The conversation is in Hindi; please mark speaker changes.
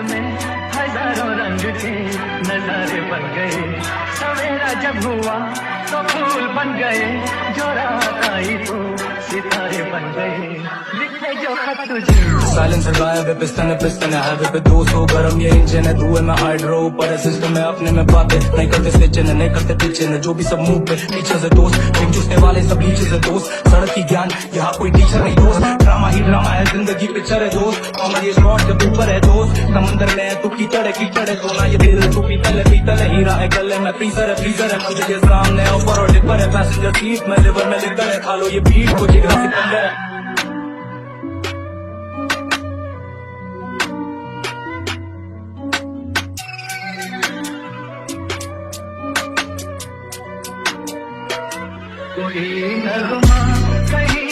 Speaker 1: रात में हजारों रंग के नजारे बन गए, सवेरा जब हुआ तो फूल बन गए, जो रात आई तो सितारे बन गए, लिखे जो खत तुझे।
Speaker 2: साइलेंसर गायब है, पिस्टन है हाईवे पे 200 गरम ये इंजन है, धुएं में हाइड्रो ऊपर है सिस्टम है, अपने में बातें नहीं करते स्विच नहीं करते पीछे न, जो भी सब मुंह पे पीछे से दोस्त, ड्रिंक चूसने वाले सब नीचे से दोस्त, सड़क की ज्ञान यहाँ कोई टीचर नहीं दोस्त, ड्रामा ही ड्रामा है जिंदगी पिक्चर है दोस्त, कॉमेडी ये शॉट जब ऊपर है दोस्त, समंदर में है तू कीचड़ है सोना ये दिल तू पीतल है हीरा है गले में फ्रीजर है मुझे के सामने ऊपर और डिपर है, पैसेंजर सीट में लिवर में लिकर है, खा लो ये बीट को जिगरा सिकंदर है।
Speaker 1: कोई नगमा कहीं